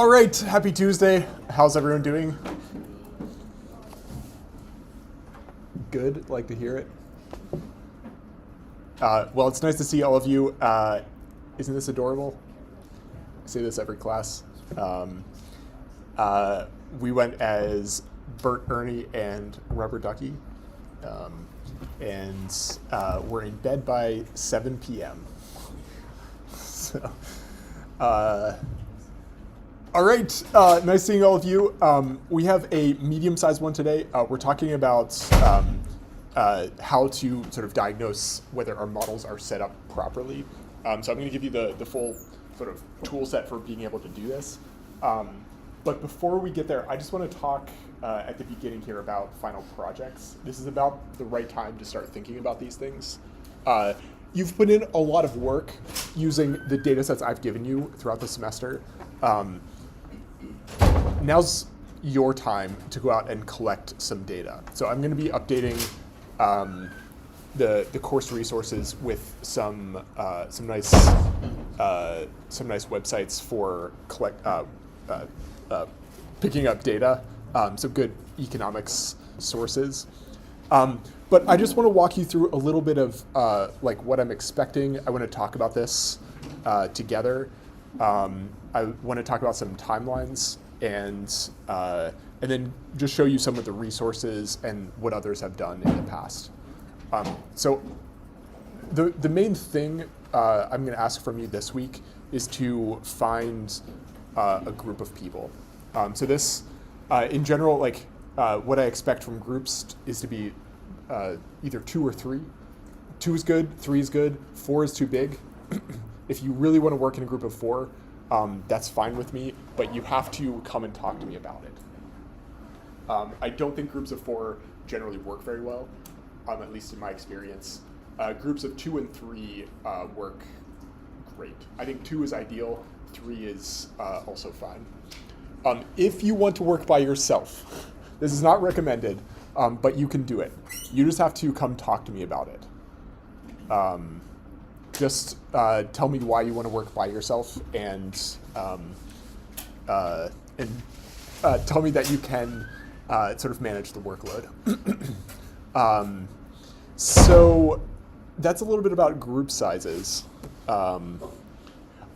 All right, happy Tuesday. How's everyone doing? Good, like to hear it. Well, it's nice to see all of you. Isn't this adorable? I say this every class. We went as Bert, Ernie, and Rubber Ducky. And we're in bed by 7 p.m. So, all right, nice seeing all of you. We have a medium-sized one today. We're talking about how to sort of diagnose whether our models are set up properly. So I'm going to give you the full sort of tool set for being able to do this. But before we get there, I just want to talk at the beginning here about final projects. This is about the right time to start thinking about these things. You've put in a lot of work using the data sets I've given you throughout the semester. Now's your time to go out and collect some data. So I'm going to be updating the course resources with some nice websites for picking up data, some good economics sources. But I just want to walk you through a little bit of like what I'm expecting. I want to talk about this together. I want to talk about some timelines and then just show you some of the resources and what others have done in the past. So the main thing I'm going to ask from you this week is to find a group of people. So this, in general, like what I expect from groups is to be either 2 or 3. 2 is good, 3 is good, 4 is too big. If you really want to work in a group of 4, that's fine with me, but you have to come and talk to me about it. I don't think groups of 4 generally work very well, at least in my experience. Groups of 2 and 3 work great. I think 2 is ideal, 3 is also fine. If you want to work by yourself, this is not recommended, but you can do it. You just have to come talk to me about it. Just tell me why you want to work by yourself and tell me that you can sort of manage the workload. So that's a little bit about group sizes. I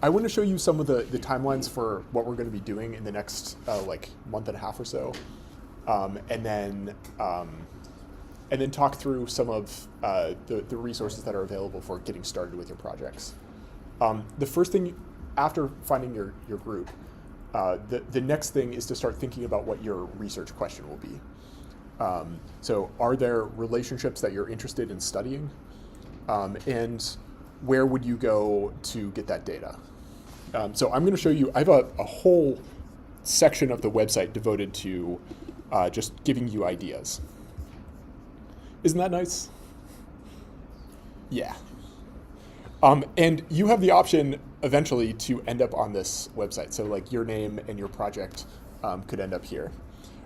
want to show you some of the timelines for what we're going to be doing in the next like month and a half or so, and then talk through some of the resources that are available for getting started with your projects. The first thing, after finding your group, the next thing is to start thinking about what your research question will be. So are there relationships that you're interested in studying? And where would you go to get that data? So I'm going to show you, I have a whole section of the website devoted to just giving you ideas. Isn't that nice? Yeah. And you have the option eventually to end up on this website. So like your name and your project could end up here.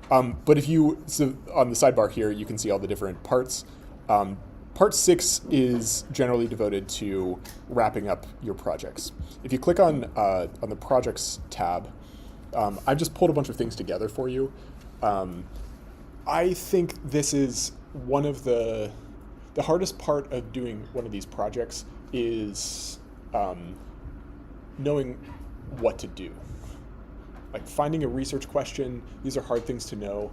But if you, so on the sidebar here, you can see all the different parts. Part 6 is generally devoted to wrapping up your projects. If you click on the projects tab, I've just pulled a bunch of things together for you. I think this is one of the hardest part of doing one of these projects is knowing what to do. Like finding a research question, these are hard things to know.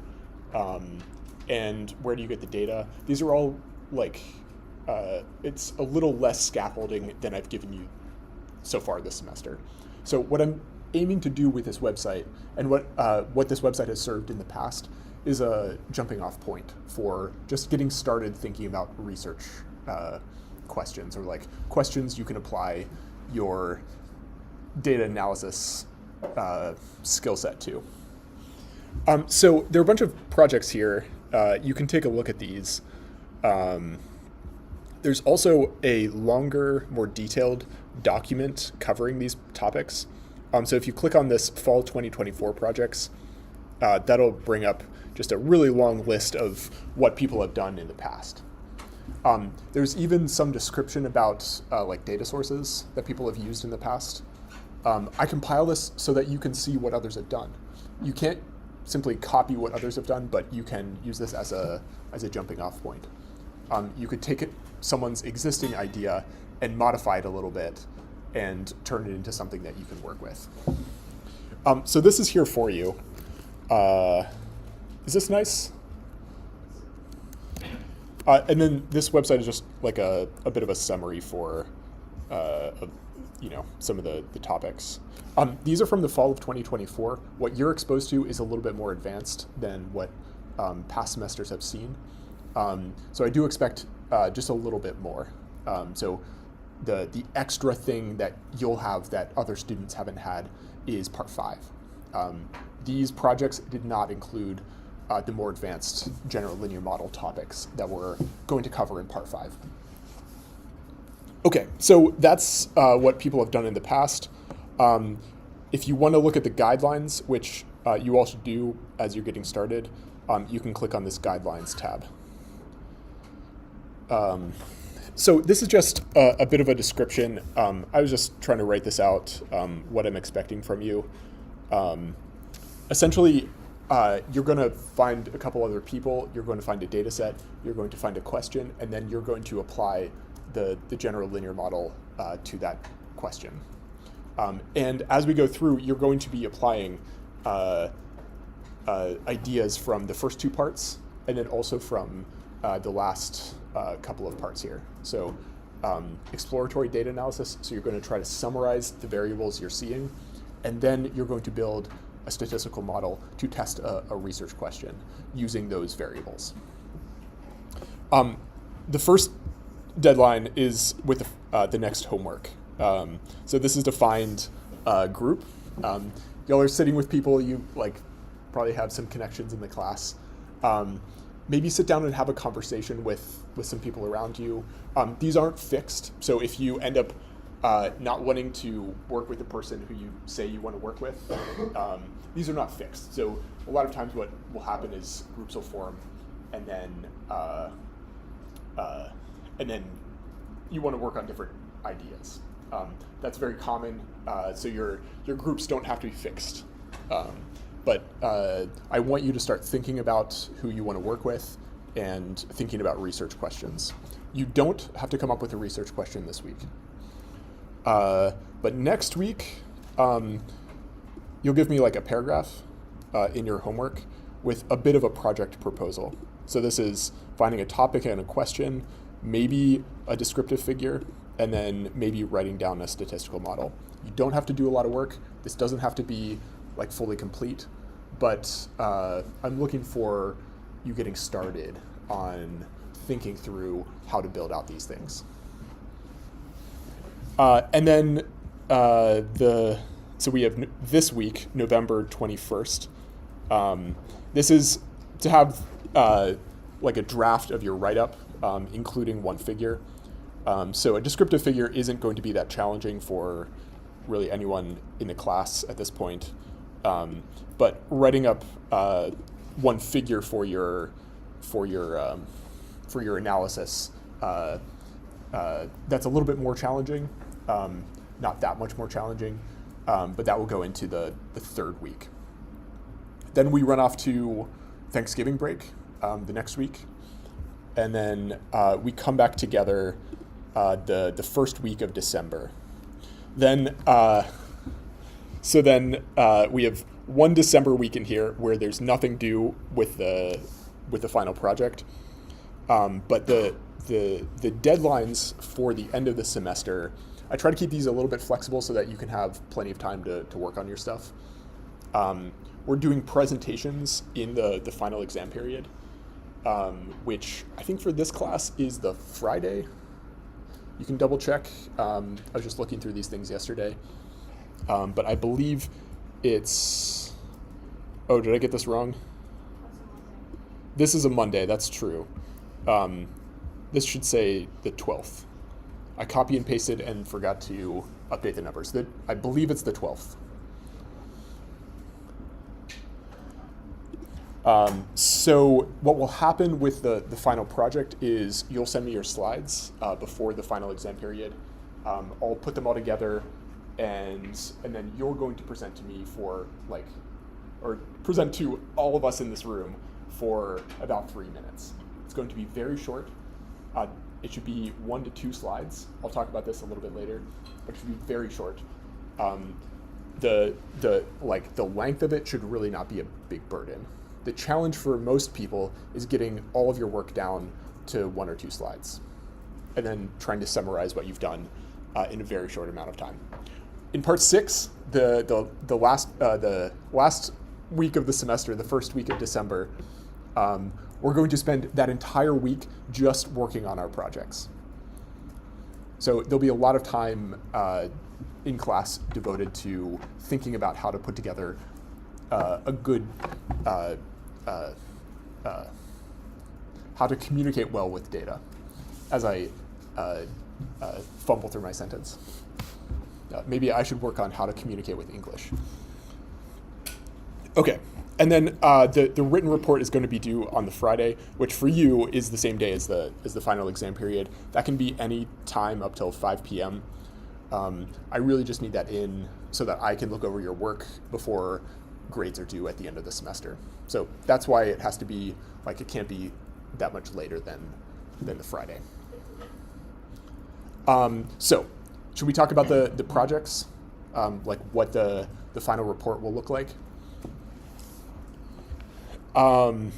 And where do you get the data? These are all like, it's a little less scaffolding than I've given you so far this semester. So what I'm aiming to do with this website and what this website has served in the past is a jumping off point for just getting started thinking about research questions, or like questions you can apply your data analysis skill set to. So there are a bunch of projects here. You can take a look at these. There's also a longer, more detailed document covering these topics. So if you click on this Fall 2024 projects, that'll bring up just a really long list of what people have done in the past. There's even some description about like data sources that people have used in the past. I compile this so that you can see what others have done. You can't simply copy what others have done, but you can use this as a jumping off point. You could take someone's existing idea and modify it a little bit and turn it into something that you can work with. So this is here for you. Is this nice? And then this website is just like a bit of a summary for some of the topics. These are from the fall of 2024. What you're exposed to is a little bit more advanced than what past semesters have seen. So I do expect just a little bit more. So the extra thing that you'll have that other students haven't had is part 5. These projects did not include the more advanced general linear model topics that we're going to cover in part 5. Okay, so that's what people have done in the past. If you want to look at the guidelines, which you all should do as you're getting started, you can click on this guidelines tab. So this is just a bit of a description. I was just trying to write this out, what I'm expecting from you. Essentially, you're going to find a couple other people, you're going to find a data set, you're going to find a question, and then you're going to apply the general linear model to that question. And as we go through, you're going to be applying ideas from the first 2 parts, and then also from the last couple of parts here. So exploratory data analysis, so you're going to try to summarize the variables you're seeing, and then you're going to build a statistical model to test a research question using those variables. The first deadline is with the next homework. So this is to find a group. Y'all are sitting with people you probably have some connections in the class. Maybe sit down and have a conversation with some people around you. These aren't fixed, so if you end up not wanting to work with the person who you say you want to work with, these are not fixed. So a lot of times what will happen is groups will form, and then you want to work on different ideas. That's very common, so your groups don't have to be fixed. But I want you to start thinking about who you want to work with and thinking about research questions. You don't have to come up with a research question this week. But next week, you'll give me a paragraph in your homework with a bit of a project proposal. So this is finding a topic and a question, maybe a descriptive figure, and then maybe writing down a statistical model. You don't have to do a lot of work. This doesn't have to be fully complete, but I'm looking for you getting started on thinking through how to build out these things. And then so we have this week, November 21st. This is to have a draft of your write-up, including one figure. So a descriptive figure isn't going to be that challenging for really anyone in the class at this point. But writing up one figure for your analysis, that's a little bit more challenging. Not that much more challenging, but that will go into the 3rd week. Then we run off to Thanksgiving break the next week, and then we come back together the first week of December. Then we have one December week in here where there's nothing due with the final project, but the deadlines for the end of the semester, I try to keep these a little bit flexible so that you can have plenty of time to work on your stuff. We're doing presentations in the final exam period, which I think for this class is the Friday. You can double check. I was just looking through these things yesterday. But I believe it's, oh, did I get this wrong? This is a Monday, that's true. This should say the 12th. I copy and pasted and forgot to update the numbers. I believe it's the 12th. So what will happen with the final project is you'll send me your slides before the final exam period. I'll put them all together and then you're going to present to me for or present to all of us in this room for about 3 minutes. It's going to be very short. It should be 1 to 2 slides. I'll talk about this a little bit later, but it should be very short. The length of it should really not be a big burden. The challenge for most people is getting all of your work down to 1 or 2 slides, and then trying to summarize what you've done in a very short amount of time. In part 6, the last week of the semester, the first week of December, we're going to spend that entire week just working on our projects. So there'll be a lot of time in class devoted to thinking about how to put together a good, how to communicate well with data, as I fumble through my sentence. Maybe I should work on how to communicate with English. Okay, and then the written report is going to be due on the Friday, which for you is the same day as the final exam period. That can be any time up till 5 p.m. I really just need that in so that I can look over your work before grades are due at the end of the semester. So that's why it has to be, it can't be that much later than the Friday. So should we talk about the projects, what the final report will look like? So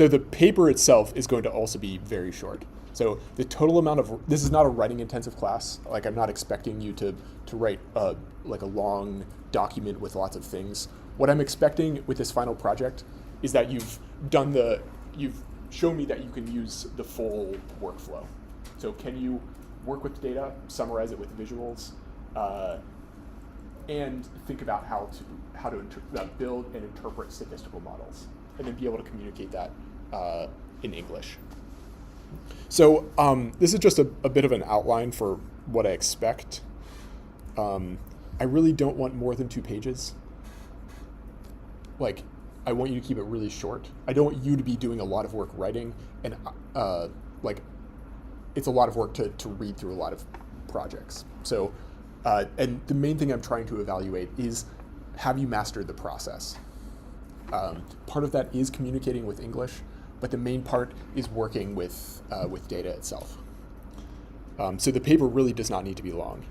the paper itself is going to also be very short. So the total amount of, this is not a writing intensive class. I'm not expecting you to write a long document with lots of things. What I'm expecting with this final project is that you've shown me that you can use the full workflow. So can you work with data, summarize it with visuals, and think about how to build and interpret statistical models, and then be able to communicate that in English. So this is just a bit of an outline for what I expect. I really don't want more than 2 pages. I want you to keep it really short. I don't want you to be doing a lot of work writing, and it's a lot of work to read through a lot of projects. So, and the main thing I'm trying to evaluate is, have you mastered the process? Part of that is communicating with English, but the main part is working with data itself. So the paper really does not need to be long.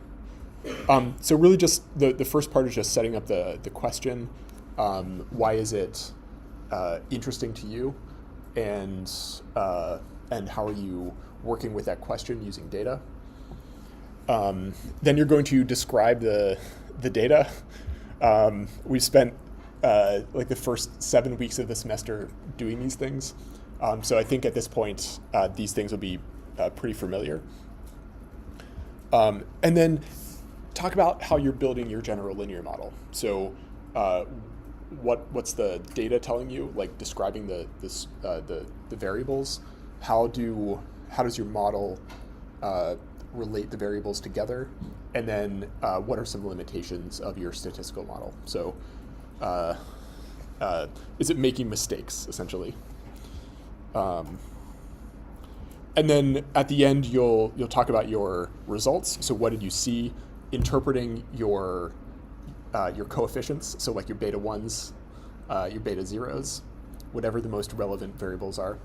So really just the first part is just setting up the question. Why is it interesting to you, and how are you working with that question using data? Then you're going to describe the data. We've spent the first 7 weeks of the semester doing these things. So I think at this point, these things will be pretty familiar. And then talk about how you're building your general linear model. So what's the data telling you, describing the variables? How does your model relate the variables together? And then what are some limitations of your statistical model? So is it making mistakes, essentially? And then at the end, you'll talk about your results. So what did you see? Interpreting your coefficients, so your beta 1s, your beta 0s, whatever the most relevant variables are,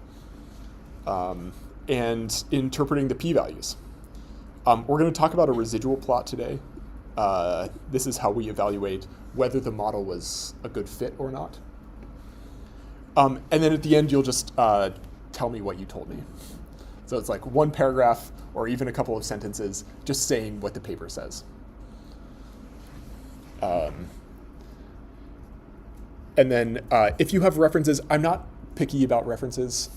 and interpreting the p-values. We're going to talk about a residual plot today. This is how we evaluate whether the model was a good fit or not. And then at the end, you'll just tell me what you told me. So it's 1 paragraph or even a couple of sentences just saying what the paper says. And then if you have references, I'm not picky about references.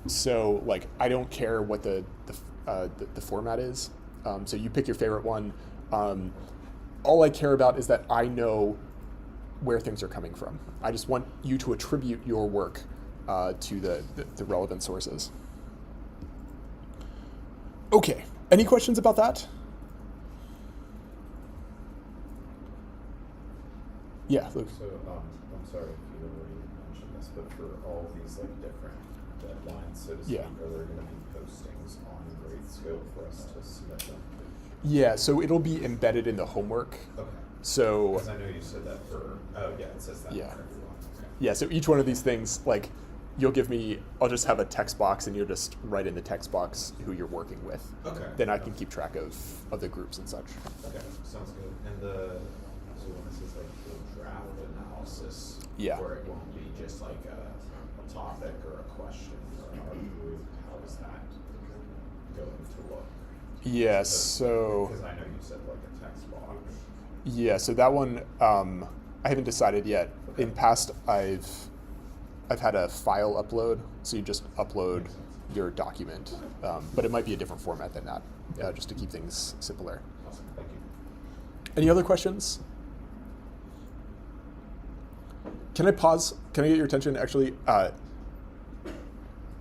So I don't care what the format is. So you pick your favorite one. All I care about is that I know where things are coming from. I just want you to attribute your work to the relevant sources. Okay, any questions about that? Yeah, Luke. So I'm sorry if you already mentioned this, but for all these different deadlines, so to speak, Yeah. are there going to be postings on GradeScope for us to submit them? Yeah, so it'll be embedded in the homework. Okay. So Because I know you said that for, oh yeah, it says that Yeah. for everyone. Okay. yeah, so each one of these things, like, you'll give me, I'll just have a text box and you'll just write in the text box who you're working with. Okay. Then I can keep track of the groups and such. Okay, sounds good. And so when this is like the draft analysis, Yeah. where it won't be just like a topic or a question for our group, how is that going to look? Yeah, so Because I know you said like a text box. yeah, so that one I haven't decided yet. Okay. In past, I've had a file upload, so you just upload Makes sense. your document, but it might be a different format than that, just to keep things simpler. Awesome, thank you. Any other questions? Can I pause? Can I get your attention? Actually,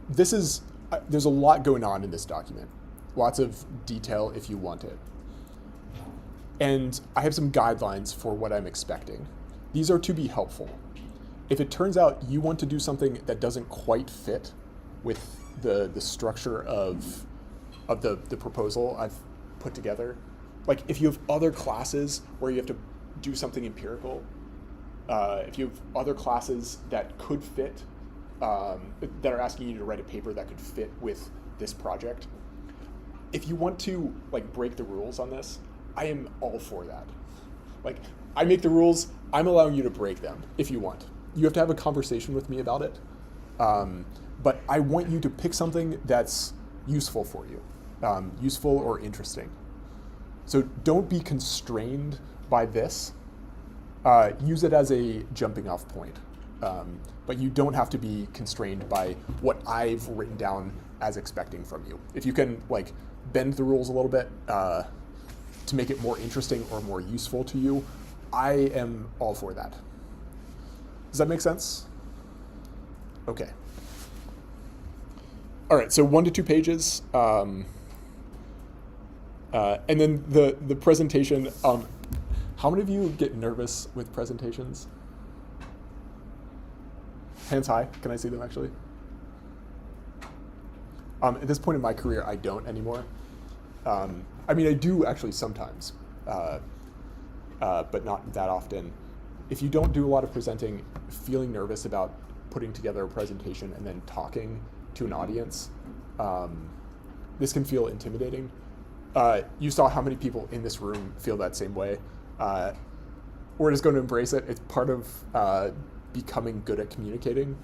this is there's a lot going on in this document, lots of detail if you want it. And I have some guidelines for what I'm expecting. These are to be helpful. If it turns out you want to do something that doesn't quite fit with the structure of the proposal I've put together, like if you have other classes where you have to do something empirical, if you have other classes that could fit, that are asking you to write a paper that could fit with this project, if you want to like break the rules on this, I am all for that. Like, I make the rules, I'm allowing you to break them if you want. You have to have a conversation with me about it. But I want you to pick something that's useful for you, useful or interesting. So don't be constrained by this. Use it as a jumping off point. But you don't have to be constrained by what I've written down as expecting from you. If you can like bend the rules a little bit to make it more interesting or more useful to you, I am all for that. Does that make sense? Okay. All right, so 1 to 2 pages. And then the presentation, how many of you get nervous with presentations? Hands high, can I see them actually? At this point in my career, I don't anymore. I mean, I do actually sometimes, but not that often. If you don't do a lot of presenting, feeling nervous about putting together a presentation and then talking to an audience, this can feel intimidating. You saw how many people in this room feel that same way. We're just going to embrace it. It's part of becoming good at communicating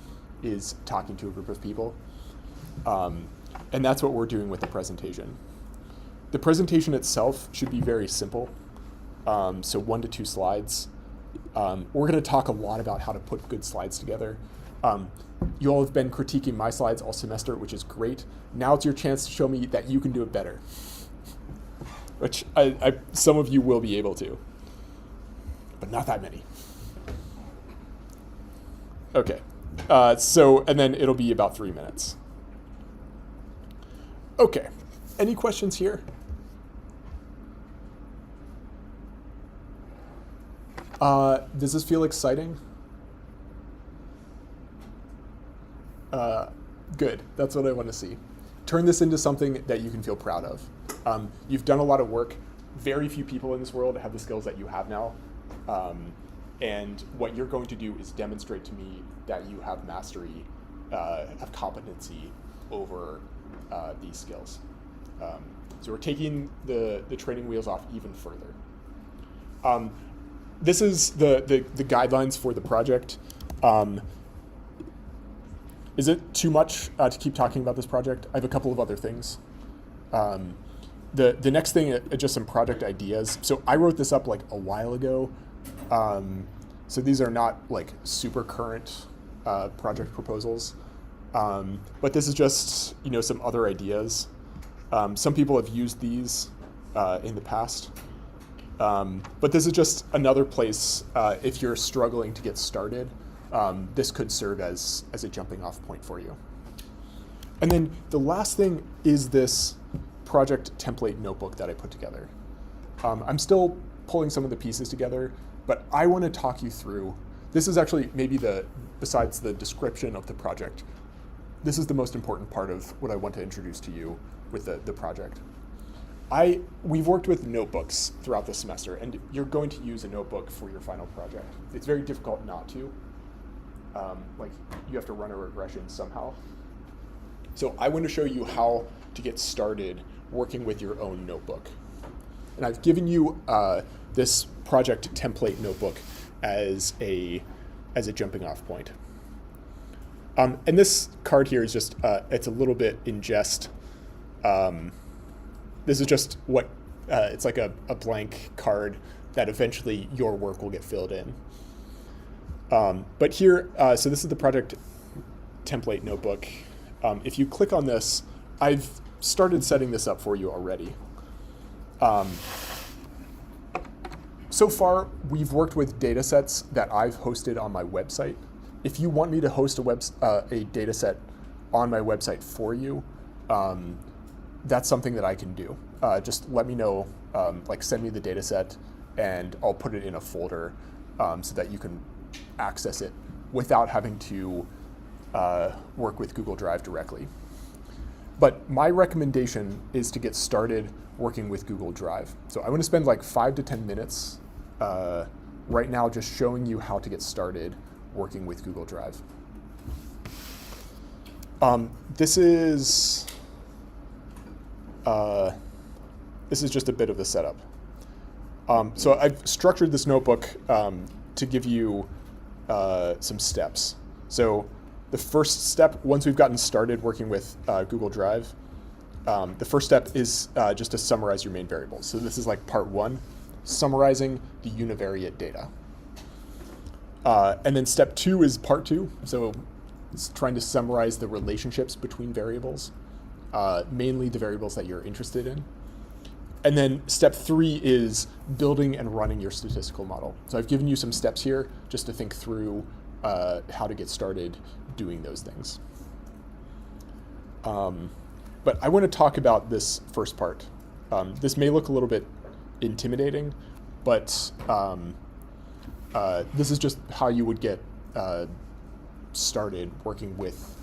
is talking to a group of people. And that's what we're doing with the presentation. The presentation itself should be very simple. So 1 to 2 slides. We're going to talk a lot about how to put good slides together. You all have been critiquing my slides all semester, which is great. Now it's your chance to show me that you can do it better, which some of you will be able to, but not that many. Okay, and then it'll be about 3 minutes. Okay, any questions here? Does this feel exciting? Good, that's what I want to see. Turn this into something that you can feel proud of. You've done a lot of work. Very few people in this world have the skills that you have now. And what you're going to do is demonstrate to me that you have mastery, have competency over these skills. So we're taking the training wheels off even further. This is the guidelines for the project. Is it too much to keep talking about this project? I have a couple of other things. The next thing are just some project ideas. So I wrote this up like a while ago. So these are not like super current project proposals. But this is just, some other ideas. Some people have used these in the past. But this is just another place, if you're struggling to get started, this could serve as a jumping off point for you. And then the last thing is this project template notebook that I put together. I'm still pulling some of the pieces together, but I want to talk you through, this is actually maybe besides the description of the project, this is the most important part of what I want to introduce to you with the project. We've worked with notebooks throughout the semester, and you're going to use a notebook for your final project. It's very difficult not to. Like, you have to run a regression somehow. So I want to show you how to get started working with your own notebook. And I've given you this project template notebook as a jumping off point. And this card here is just, it's a little bit in jest. This is just what, it's like a blank card that eventually your work will get filled in. But here, so this is the project template notebook. If you click on this, I've started setting this up for you already. So far, we've worked with data sets that I've hosted on my website. If you want me to host a data set on my website for you, that's something that I can do. Just let me know, like send me the data set, and I'll put it in a folder so that you can access it without having to work with Google Drive directly. But my recommendation is to get started working with Google Drive. So I'm going to spend like 5 to 10 minutes right now just showing you how to get started working with Google Drive. This is just a bit of the setup. So I've structured this notebook to give you some steps. So the first step, once we've gotten started working with Google Drive, the first step is just to summarize your main variables. So this is like part 1, summarizing the univariate data. And then step 2 is part 2. So it's trying to summarize the relationships between variables, mainly the variables that you're interested in. And then step 3 is building and running your statistical model. So I've given you some steps here just to think through how to get started doing those things. But I want to talk about this first part. This may look a little bit intimidating, but this is just how you would get started working with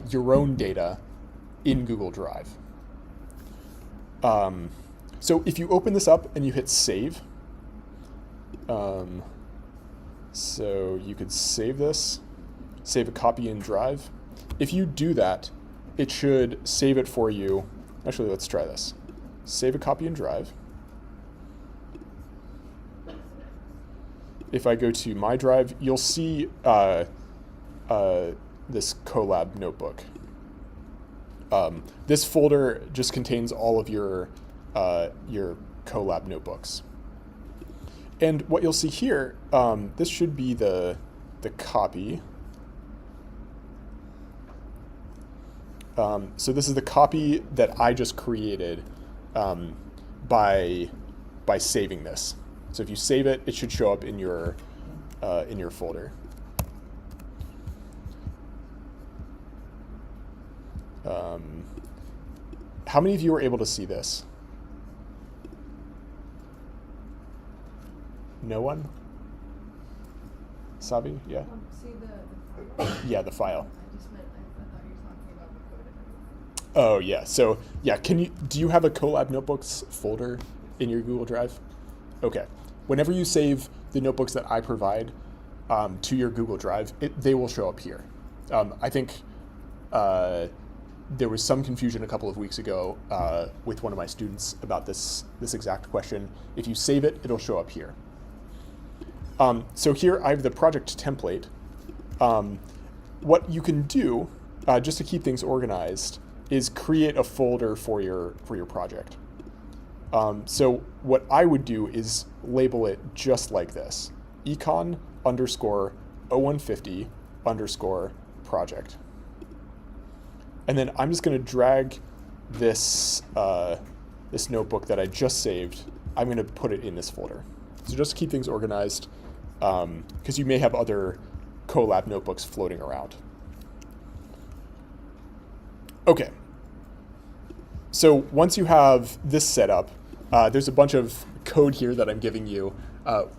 your own data in Google Drive. So if you open this up and you hit save, so you could save this, save a copy in Drive. If you do that, it should save it for you. Actually, let's try this. Save a copy in Drive. If I go to my Drive, you'll see this Colab notebook. This folder just contains all of your Colab notebooks. And what you'll see here, this should be the copy. So this is the copy that I just created by saving this. So if you save it, it should show up in your folder. How many of you were able to see this? No one? Sabi? Yeah? See the file? Yeah, the file. I just meant, I thought you were talking about the code. Oh, yeah. So, yeah, do you have a Colab Notebooks folder in your Google Drive? Okay. Whenever you save the notebooks that I provide to your Google Drive, they will show up here. I think there was some confusion a couple of weeks ago with one of my students about this exact question. If you save it, it'll show up here. So here I have the project template. What you can do, just to keep things organized, is create a folder for your project. So what I would do is label it just like this: econ _ 0150 _ project. And then I'm just going to drag this this notebook that I just saved. I'm going to put it in this folder. So just to keep things organized, because you may have other Colab notebooks floating around. Okay. So once you have this set up, there's a bunch of code here that I'm giving you.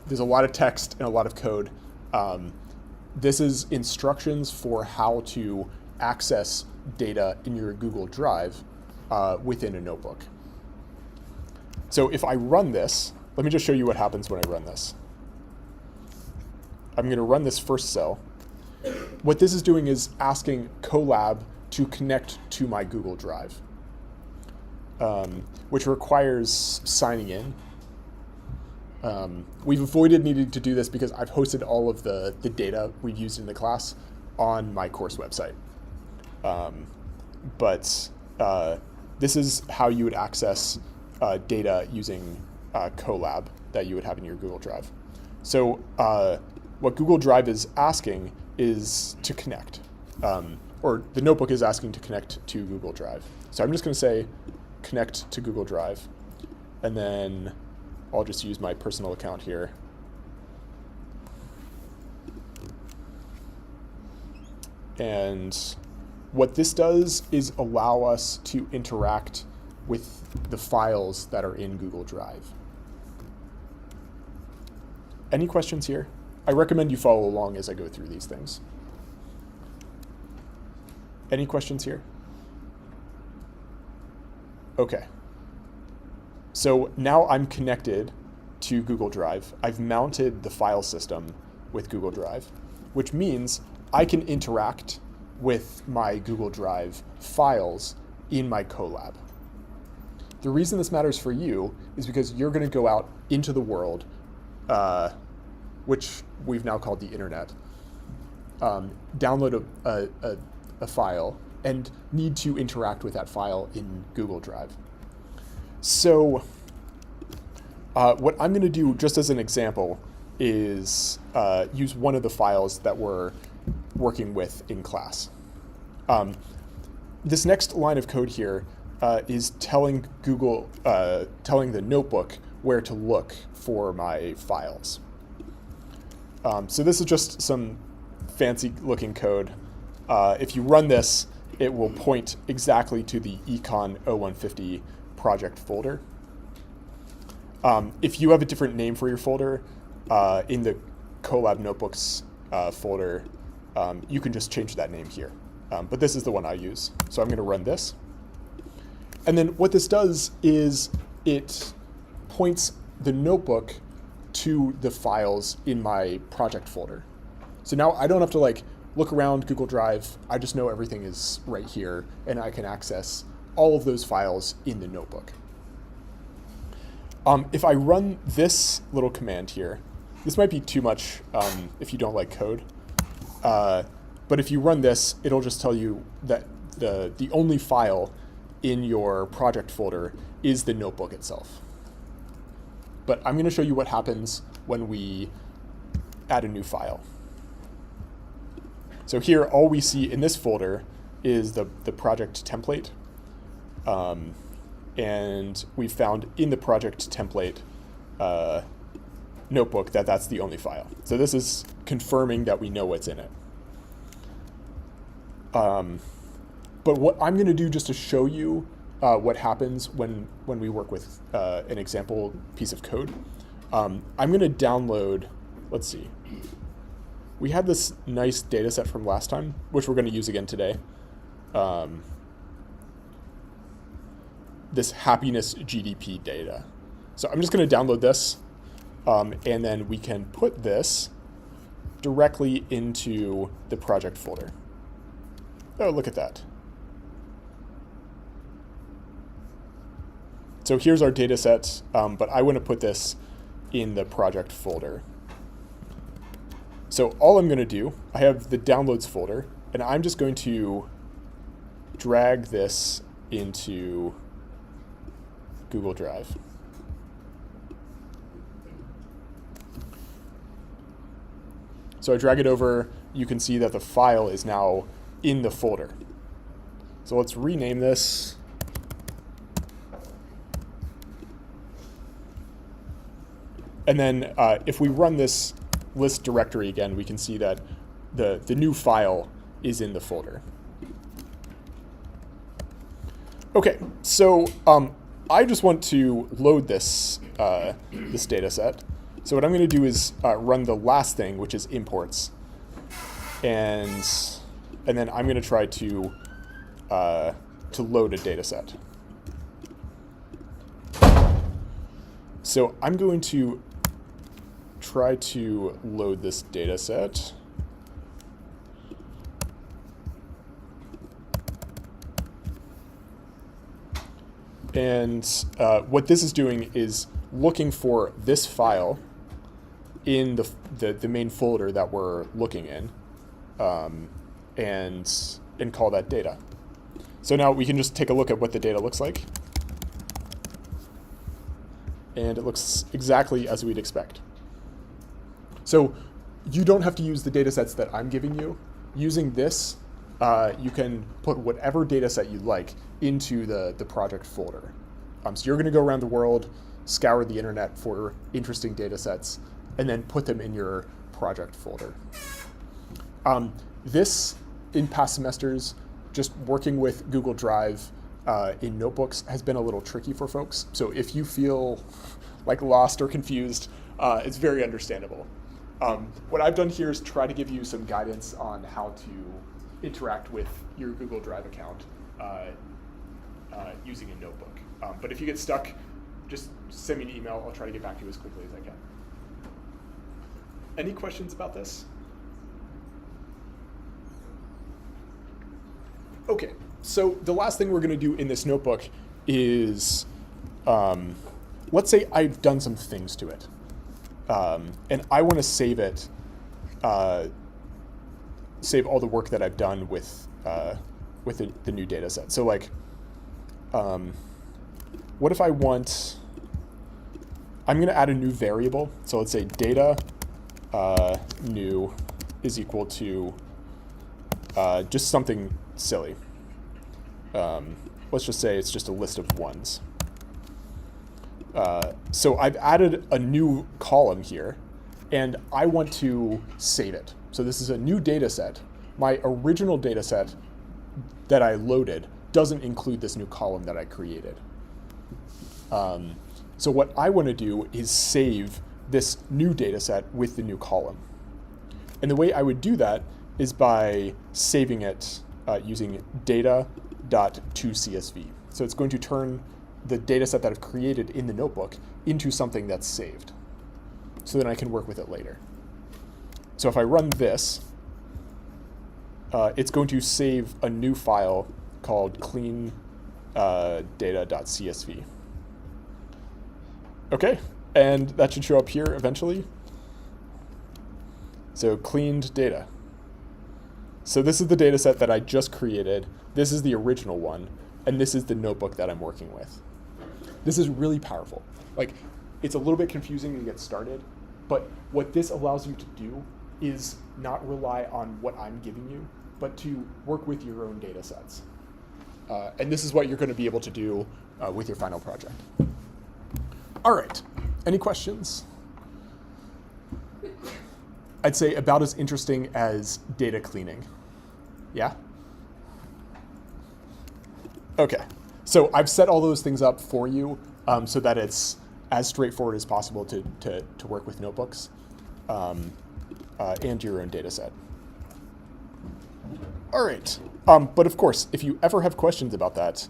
There's a lot of text and a lot of code. This is instructions for how to access data in your Google Drive within a notebook. So if I run this, let me just show you what happens when I run this. I'm going to run this first cell. What this is doing is asking Colab to connect to my Google Drive, which requires signing in. We've avoided needing to do this because I've hosted all of the data we've used in the class on my course website. But this is how you would access data using Colab that you would have in your Google Drive. So what Google Drive is asking is to connect, or the notebook is asking to connect to Google Drive. So I'm just going to say connect to Google Drive, and then I'll just use my personal account here. And what this does is allow us to interact with the files that are in Google Drive. Any questions here? I recommend you follow along as I go through these things. Any questions here? Okay. So now I'm connected to Google Drive. I've mounted the file system with Google Drive, which means I can interact with my Google Drive files in my Colab. The reason this matters for you is because you're going to go out into the world, which we've now called the internet, download a file, and need to interact with that file in Google Drive. So what I'm going to do, just as an example, is use one of the files that we're working with in class. This next line of code here is telling telling the notebook where to look for my files. So this is just some fancy looking code. If you run this, it will point exactly to the ECON 0150 project folder. If you have a different name for your folder, in the Colab Notebooks folder, you can just change that name here. But this is the one I use. So I'm going to run this. And then what this does is it points the notebook to the files in my project folder. So now I don't have to look around Google Drive. I just know everything is right here, and I can access all of those files in the notebook. If I run this little command here, this might be too much if you don't like code. But if you run this, it'll just tell you that the only file in your project folder is the notebook itself. But I'm going to show you what happens when we add a new file. So here, all we see in this folder is the project template. And we found in the project template notebook that's the only file. So this is confirming that we know what's in it. But what I'm going to do just to show you what happens when we work with an example piece of code, I'm going to download, let's see, we had this nice data set from last time, which we're going to use again today. This happiness GDP data. So I'm just going to download this, and then we can put this directly into the project folder. Oh, look at that. So here's our data set, but I want to put this in the project folder. So all I'm going to do, I have the downloads folder, and I'm just going to drag this into Google Drive. So I drag it over, you can see that the file is now in the folder. So let's rename this. And then if we run this list directory again, we can see that the new file is in the folder. Okay, so I just want to load this this data set. So what I'm going to do is run the last thing, which is imports, and then I'm going to try to load a data set. So I'm going to try to load this data set. And what this is doing is looking for this file in the main folder that we're looking in, and call that data. So now we can just take a look at what the data looks like. And it looks exactly as we'd expect. So you don't have to use the data sets that I'm giving you. Using this, you can put whatever data set you like into the project folder. So you're going to go around the world, scour the internet for interesting data sets, and then put them in your project folder. This, in past semesters, just working with Google Drive in notebooks has been a little tricky for folks. So if you feel like lost or confused, it's very understandable. What I've done here is try to give you some guidance on how to interact with your Google Drive account using a notebook. But if you get stuck, just send me an email. I'll try to get back to you as quickly as I can. Any questions about this? Okay, so the last thing we're going to do in this notebook is, let's say I've done some things to it, and I want to save it, save all the work that I've done with the new data set. So like, what if I want, I'm going to add a new variable. So let's say data new is equal to just something silly. Let's just say it's just a list of ones. So I've added a new column here, and I want to save it. So this is a new data set. My original data set that I loaded doesn't include this new column that I created. So what I want to do is save this new data set with the new column. And the way I would do that is by saving it using data.toCSV. So it's going to turn the data set that I've created in the notebook into something that's saved. So then I can work with it later. So if I run this, it's going to save a new file called clean data.csv. Okay, and that should show up here eventually. So cleaned data. So this is the data set that I just created. This is the original one, and this is the notebook that I'm working with. This is really powerful. Like, it's a little bit confusing to get started, but what this allows you to do is not rely on what I'm giving you, but to work with your own data sets. And this is what you're going to be able to do with your final project. All right, any questions? I'd say about as interesting as data cleaning. Yeah? Okay, so I've set all those things up for you so that it's as straightforward as possible to work with notebooks and your own data set. All right, but of course, if you ever have questions about that,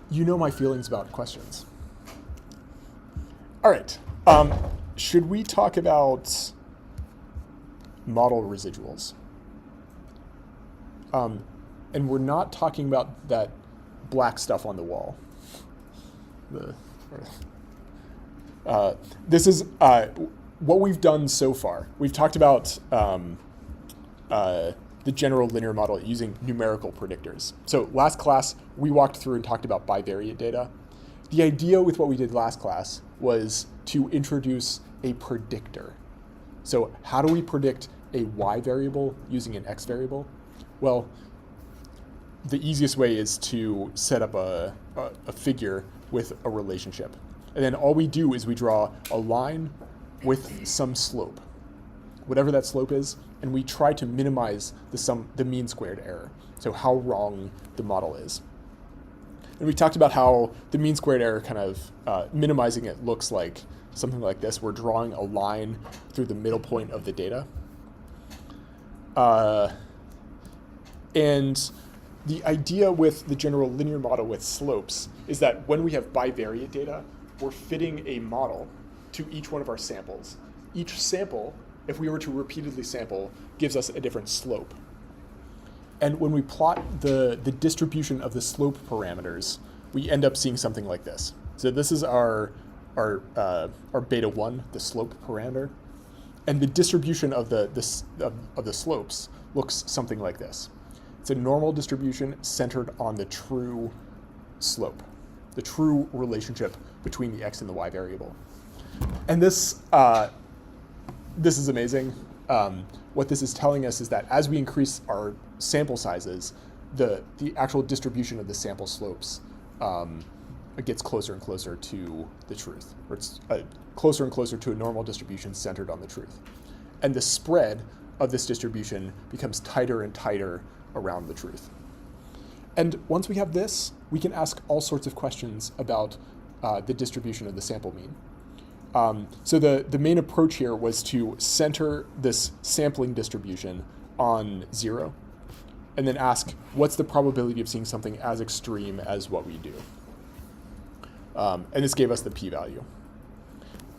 you know my feelings about questions. All right, should we talk about model residuals? And we're not talking about that black stuff on the wall. This is what we've done so far. We've talked about the general linear model using numerical predictors. So last class, we walked through and talked about bivariate data. The idea with what we did last class was to introduce a predictor. So how do we predict a y variable using an x variable? Well, the easiest way is to set up a figure with a relationship. And then all we do is we draw a line with some slope, whatever that slope is, and we try to minimize the mean squared error, so how wrong the model is. And we talked about how the mean squared error kind of minimizing it looks like something like this. We're drawing a line through the middle point of the data. And the idea with the general linear model with slopes is that when we have bivariate data, we're fitting a model to each one of our samples. Each sample, if we were to repeatedly sample, gives us a different slope. And when we plot the distribution of the slope parameters, we end up seeing something like this. So this is our beta 1, the slope parameter. And the distribution of the slopes looks something like this. It's a normal distribution centered on the true slope, the true relationship between the x and the y variable. And this is amazing. What this is telling us is that as we increase our sample sizes, the actual distribution of the sample slopes gets closer and closer to the truth, or it's closer and closer to a normal distribution centered on the truth. And the spread of this distribution becomes tighter and tighter around the truth. And once we have this, we can ask all sorts of questions about the distribution of the sample mean. So the main approach here was to center this sampling distribution on 0, and then ask, what's the probability of seeing something as extreme as what we do? And this gave us the p-value.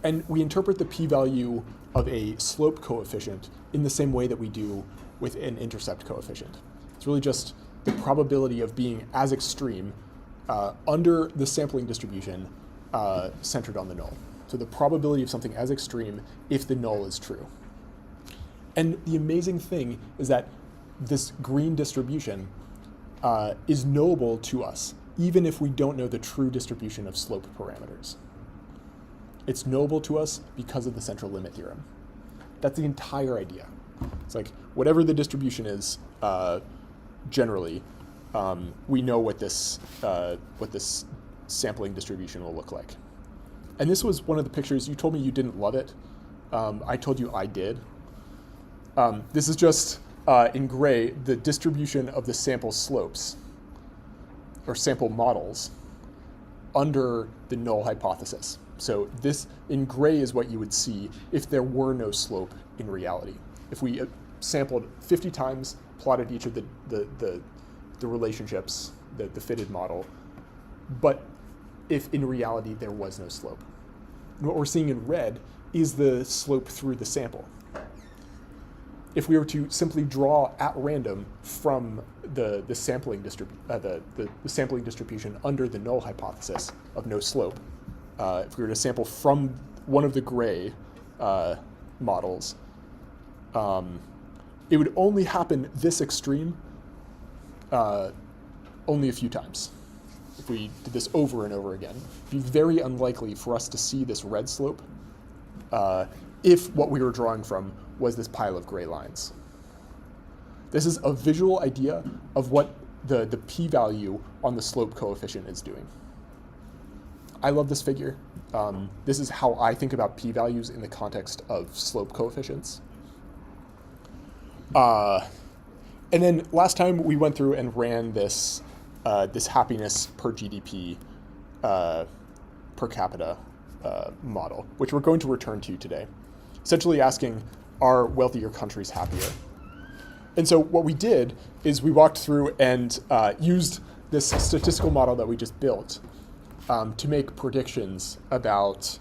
And we interpret the p-value of a slope coefficient in the same way that we do with an intercept coefficient. It's really just the probability of being as extreme under the sampling distribution centered on the null. So the probability of something as extreme if the null is true. And the amazing thing is that this green distribution is knowable to us, even if we don't know the true distribution of slope parameters. It's knowable to us because of the central limit theorem. That's the entire idea. It's like whatever the distribution is, generally, we know what this sampling distribution will look like. And this was one of the pictures. You told me you didn't love it. I told you I did. This is just, in gray, the distribution of the sample slopes, or sample models, under the null hypothesis. So this, in gray, is what you would see if there were no slope in reality. If we sampled 50 times, plotted each of the relationships, the fitted model, but if in reality there was no slope. And what we're seeing in red is the slope through the sample. If we were to simply draw at random from the sampling distribution under the null hypothesis of no slope, if we were to sample from one of the gray models, it would only happen this extreme only a few times. If we did this over and over again, it'd be very unlikely for us to see this red slope if what we were drawing from was this pile of gray lines. This is a visual idea of what the p-value on the slope coefficient is doing. I love this figure. This is how I think about p-values in the context of slope coefficients. And then last time we went through and ran this happiness per GDP per capita model, which we're going to return to today, essentially asking, are wealthier countries happier? And so what we did is we walked through and used this statistical model that we just built to make predictions about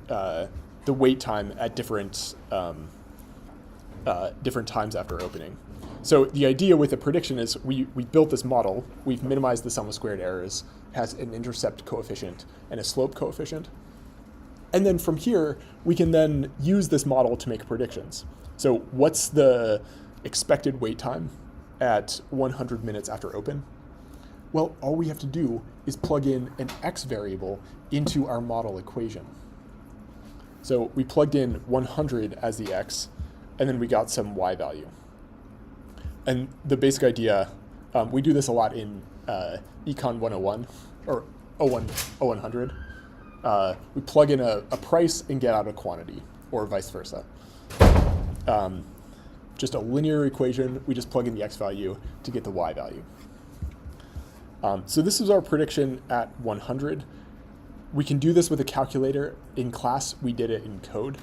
the wait time at different times after opening. So the idea with a prediction is we built this model, we've minimized the sum of squared errors, has an intercept coefficient and a slope coefficient. And then from here, we can then use this model to make predictions. So what's the expected wait time at 100 minutes after open? Well, all we have to do is plug in an x variable into our model equation. So we plugged in 100 as the x, and then we got some y value. And the basic idea, we do this a lot in ECON 101, or 0100. We plug in a price and get out a quantity, or vice versa. Just a linear equation, we just plug in the x value to get the y value. So this is our prediction at 100. We can do this with a calculator. In class, we did it in code.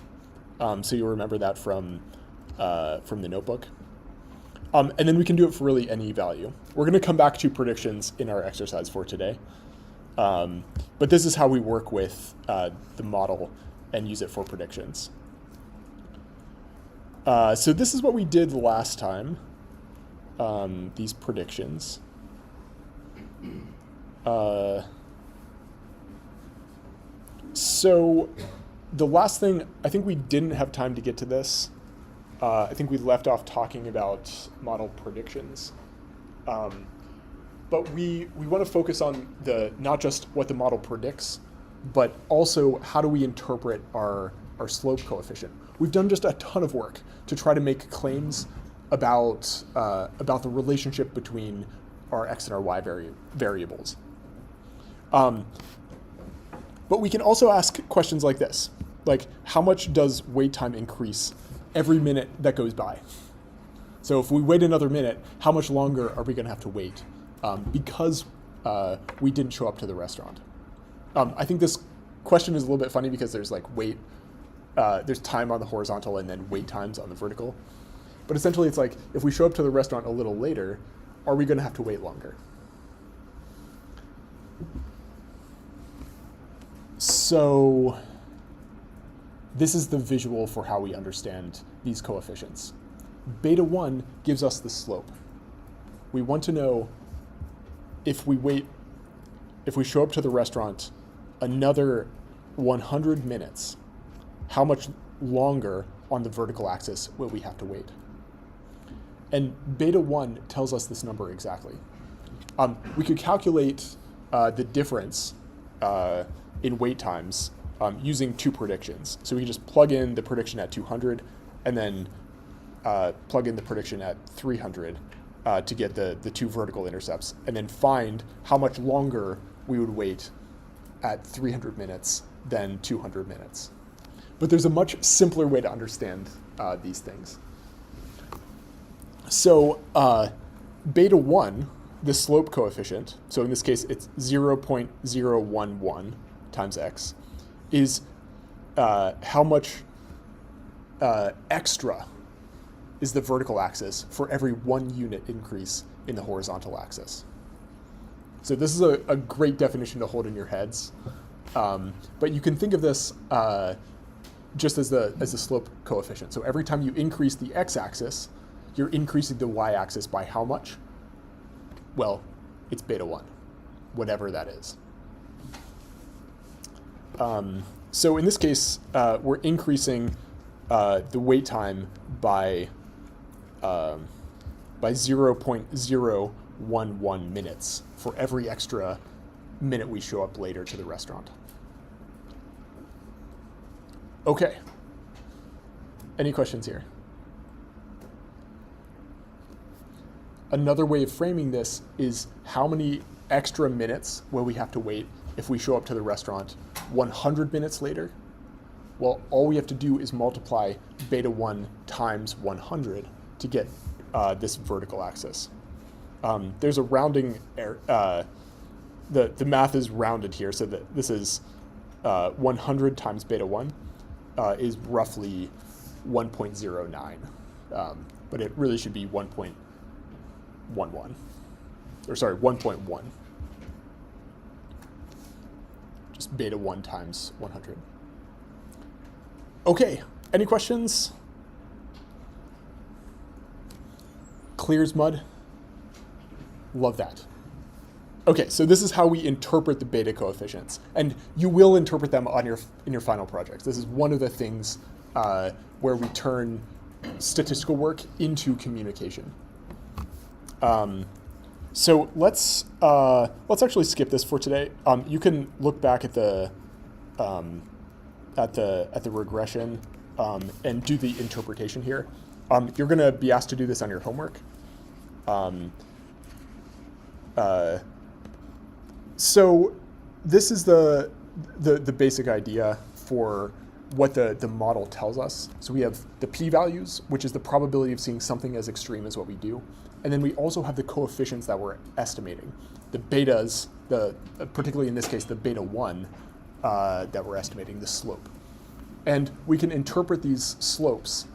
So you'll remember that from the notebook. And then we can do it for really any value. We're going to come back to predictions in our exercise for today. But this is how we work with the model and use it for predictions. So this is what we did last time, these predictions. So the last thing, I think we didn't have time to get to this. I think we left off talking about model predictions. But we want to focus on not just what the model predicts, but also how do we interpret our slope coefficient. We've done just a ton of work to try to make claims about the relationship between our x and our y variables. But we can also ask questions like this, like how much does wait time increase every minute that goes by? So if we wait another minute, how much longer are we going to have to wait because we didn't show up to the restaurant? I think this question is a little bit funny because there's like there's time on the horizontal and then wait times on the vertical. But essentially it's like, if we show up to the restaurant a little later, are we going to have to wait longer? So this is the visual for how we understand these coefficients. Beta 1 gives us the slope. We want to know if we show up to the restaurant another 100 minutes, how much longer on the vertical axis will we have to wait? And beta 1 tells us this number exactly. We could calculate the difference in wait times using two predictions. So we can just plug in the prediction at 200 and then plug in the prediction at 300 to get the two vertical intercepts, and then find how much longer we would wait at 300 minutes than 200 minutes. But there's a much simpler way to understand these things. So beta 1, the slope coefficient, so in this case it's 0.011 times x, is how much extra is the vertical axis for every 1 unit increase in the horizontal axis. So this is a great definition to hold in your heads. But you can think of this just as the slope coefficient. So every time you increase the x-axis, you're increasing the y-axis by how much? Well, it's beta 1, whatever that is. So in this case, we're increasing the wait time by 0.011 minutes for every extra minute we show up later to the restaurant. Okay. Any questions here? Another way of framing this is how many extra minutes will we have to wait if we show up to the restaurant 100 minutes later? Well, all we have to do is multiply beta 1 times 100 to get this vertical axis. There's a rounding error. The math is rounded here, so that this is 100 times beta 1 is roughly 1.09. But it really should be 1.11. Or sorry, 1.1. Just beta 1 times 100. Okay, any questions? Clear as mud? Love that. Okay, so this is how we interpret the beta coefficients, and you will interpret them in your final projects. This is one of the things where we turn statistical work into communication. So let's actually skip this for today. You can look back at the regression and do the interpretation here. You're going to be asked to do this on your homework. So this is the basic idea for what the model tells us. So we have the p-values, which is the probability of seeing something as extreme as what we do. And then we also have the coefficients that we're estimating. The betas, particularly in this case, the beta 1 that we're estimating, the slope. And we can interpret these slopes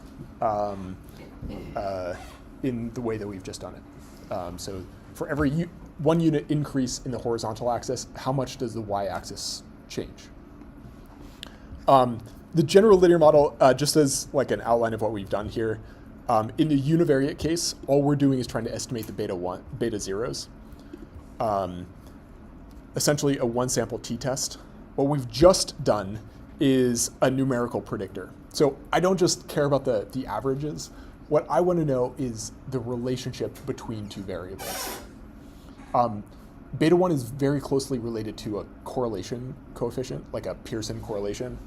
in the way that we've just done it. So for every 1 unit increase in the horizontal axis, how much does the y-axis change? The general linear model, just as like an outline of what we've done here, in the univariate case, all we're doing is trying to estimate the beta zeros. Essentially a one sample t-test. What we've just done is a numerical predictor. So I don't just care about the averages. What I want to know is the relationship between two variables. Beta 1 is very closely related to a correlation coefficient, like a Pearson correlation.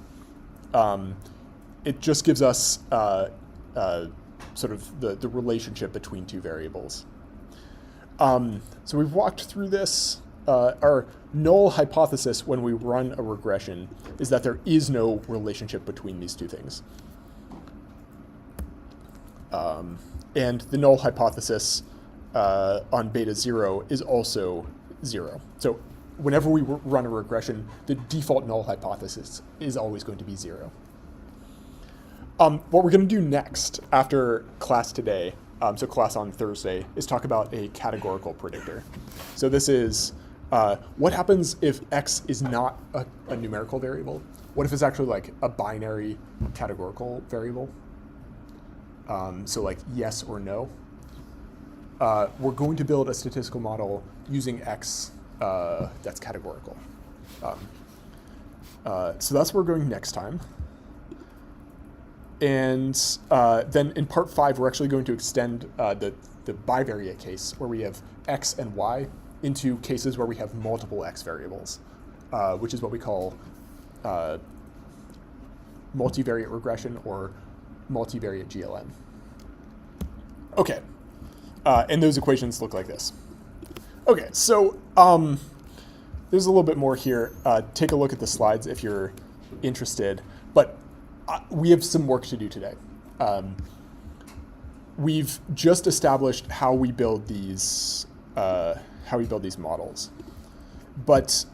It just gives us sort of the relationship between two variables. So we've walked through this. Our null hypothesis when we run a regression is that there is no relationship between these two things. And the null hypothesis on beta 0 is also 0. So whenever we run a regression, the default null hypothesis is always going to be 0. What we're going to do next after class today, so class on Thursday, is talk about a categorical predictor. So this is what happens if x is not a numerical variable? What if it's actually like a binary categorical variable? So like yes or no. We're going to build a statistical model using x that's categorical. So that's where we're going next time. And then in part 5, we're actually going to extend the bivariate case where we have x and y into cases where we have multiple x variables, which is what we call multivariate regression or multivariate GLM. Okay, and those equations look like this. Okay, so there's a little bit more here. Take a look at the slides if you're interested, but we have some work to do today. We've just established how we build these models, but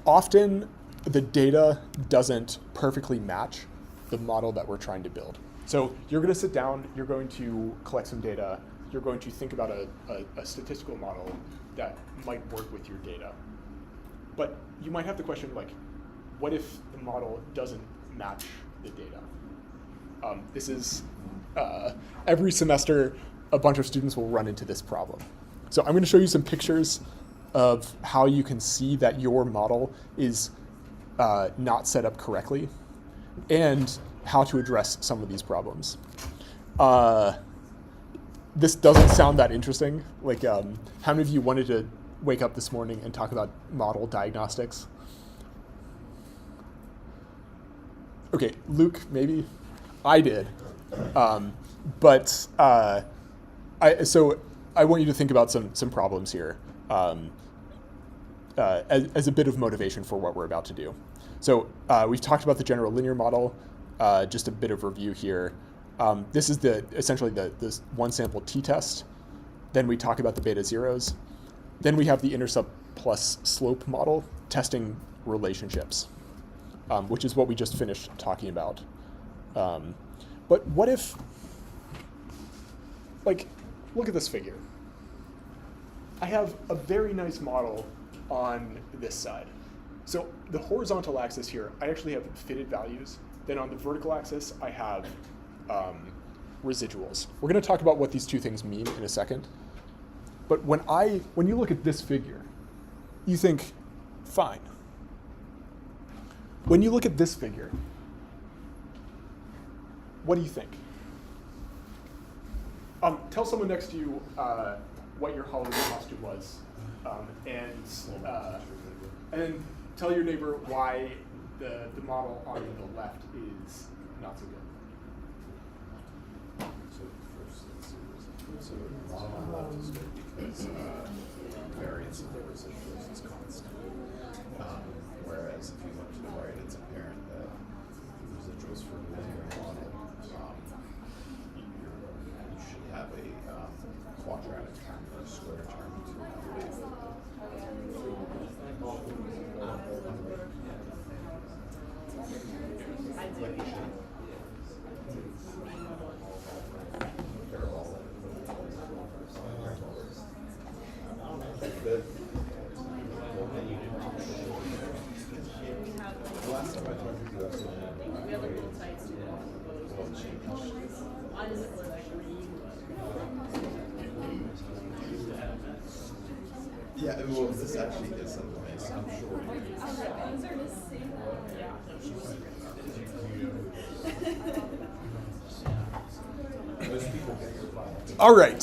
often the data doesn't perfectly match the model that we're trying to build. So you're going to sit down, you're going to collect some data, you're going to think about a statistical model that might work with your data. But you might have the question like, what if the model doesn't match the data? This is, every semester, a bunch of students will run into this problem. So I'm going to show you some pictures of how you can see that your model is not set up correctly and how to address some of these problems. This doesn't sound that interesting. Like, how many of you wanted to wake up this morning and talk about model diagnostics? Okay, Luke, maybe? I did. So I want you to think about some problems here as a bit of motivation for what we're about to do. So we've talked about the general linear model, just a bit of review here. This is essentially this one sample t-test. Then we talk about the beta zeros. Then we have the intercept plus slope model testing relationships, which is what we just finished talking about. But what if, like, look at this figure. I have a very nice model on this side. So the horizontal axis here, I actually have fitted values. Then on the vertical axis, I have residuals. We're going to talk about what these two things mean in a second. But when you look at this figure, you think, fine. When you look at this figure, what do you think? Tell someone next to you what your Halloween costume was, and then tell your neighbor why the model on the left is not so good. So the model on the left is good because variance of the residuals is constant. Whereas if you look to the right, it's apparent that the residuals for the linear model, you should have a quadratic term or a square term to evaluate. Good. The last time I talked to you, I said, We have like little sites to all well, change. Why does it look like Yeah, well, this actually is something nice, I'm sure. Most people get your file. All right.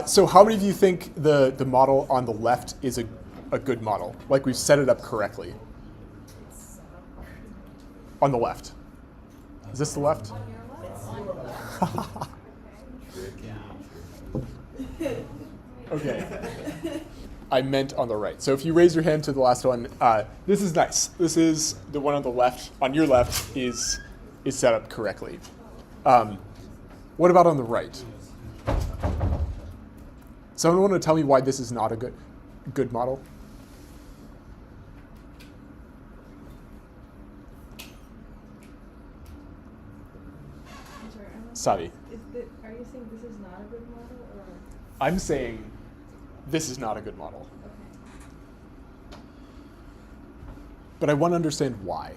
So how many of you think the model on the left is a good model? Like we've set it up correctly? On the left. Is this the left? Okay. I meant on the right. So if you raise your hand to the last one, this is nice. This is the one on the left. On your left is set up correctly. What about on the right? Someone want to tell me why this is not a good model? I'm sorry, I'm not- Savi. Are you saying this is not a good model or? I'm saying this is not a good model. Okay. But I want to understand why.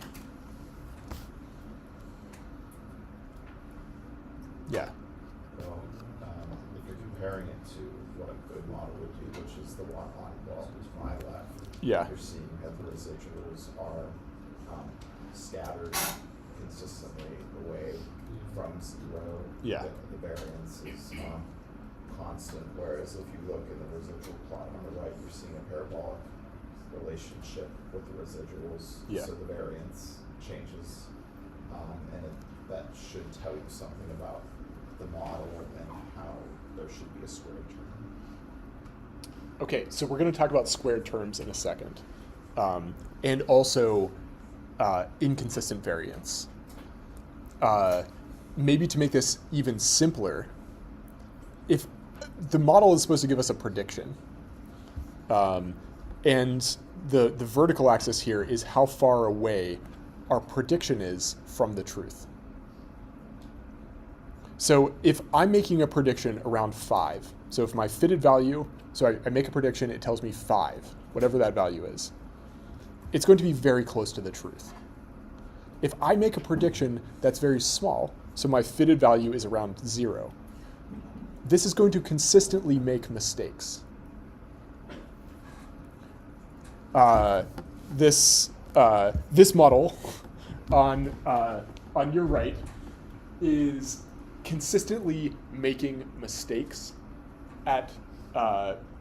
Yeah. Well, if you're comparing it to what a good model would do, which is the one on my left, Yeah. you're seeing that the residuals are scattered consistently away from zero. Yeah. The variance is constant, whereas if you look in the residual plot on the right, you're seeing a parabolic relationship with the residuals. Yeah. So the variance changes, and that should tell you something about the model and how there should be a squared term. Okay, so we're going to talk about squared terms in a second. And also inconsistent variance. Maybe to make this even simpler, if the model is supposed to give us a prediction, and the vertical axis here is how far away our prediction is from the truth. So if I'm making a prediction around 5, so if my fitted value, so I make a prediction, it tells me 5, whatever that value is, it's going to be very close to the truth. If I make a prediction that's very small, so my fitted value is around 0, this is going to consistently make mistakes. This model on your right is consistently making mistakes at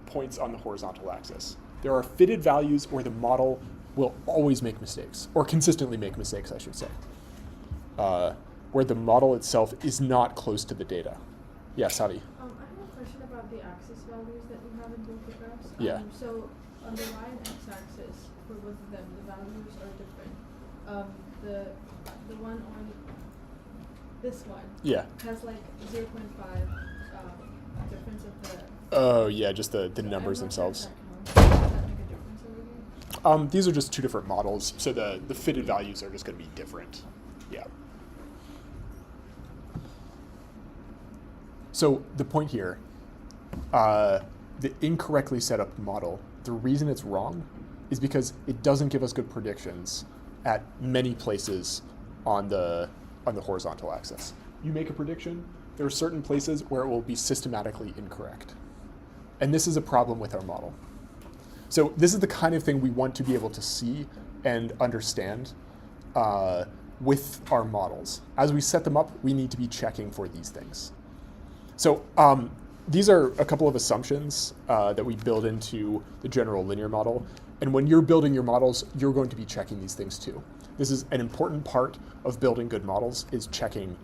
points on the horizontal axis. There are fitted values where the model will always make mistakes, or consistently make mistakes, I should say, where the model itself is not close to the data. Yeah, Savi. I have a question about the axis values that you have in both the graphs. Yeah. So on the y and x-axis, for both of them, the values are different. The one on this one Yeah. has like 0.5 difference of the. Oh, yeah, just the so numbers I'm not themselves. sure if that counts. Does that make a difference over here? These are just two different models, so the fitted values are just going to be different. Yeah. So the point here, the incorrectly set up model, the reason it's wrong is because it doesn't give us good predictions at many places on the horizontal axis. You make a prediction, there are certain places where it will be systematically incorrect. And this is a problem with our model. So this is the kind of thing we want to be able to see and understand with our models. As we set them up, we need to be checking for these things. So these are a couple of assumptions that we build into the general linear model. And when you're building your models, you're going to be checking these things too. This is an important part of building good models, is checking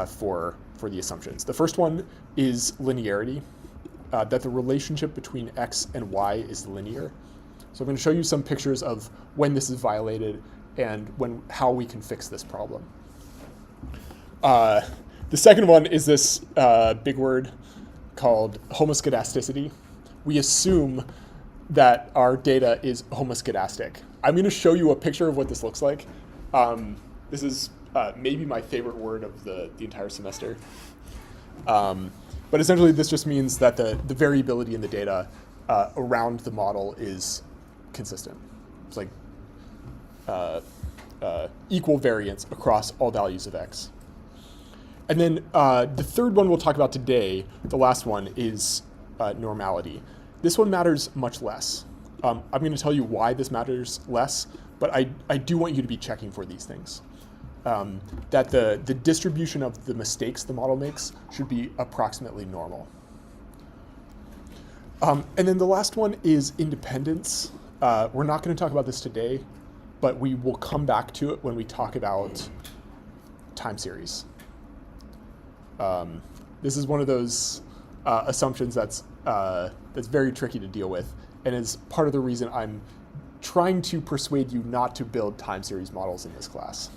for the assumptions. The first one is linearity, that the relationship between x and y is linear. So I'm going to show you some pictures of when this is violated and how we can fix this problem. The second one is this big word called homoscedasticity. We assume that our data is homoscedastic. I'm going to show you a picture of what this looks like. This is maybe my favorite word of the entire semester. But essentially, this just means that the variability in the data around the model is consistent. It's like equal variance across all values of x. And then the third one we'll talk about today, the last one, is normality. This one matters much less. I'm going to tell you why this matters less, but I do want you to be checking for these things. That the distribution of the mistakes the model makes should be approximately normal. And then the last one is independence. We're not going to talk about this today, but we will come back to it when we talk about time series. This is one of those assumptions that's very tricky to deal with, and is part of the reason I'm trying to persuade you not to build time series models in this class.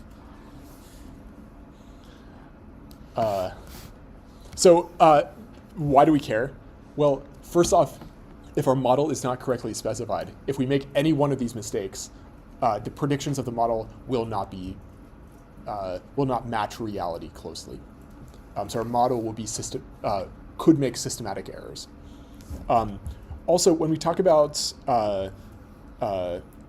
So why do we care? Well, first off, if our model is not correctly specified, if we make any one of these mistakes, the predictions of the model will not match reality closely. So our model will be could make systematic errors. Also, when we talk about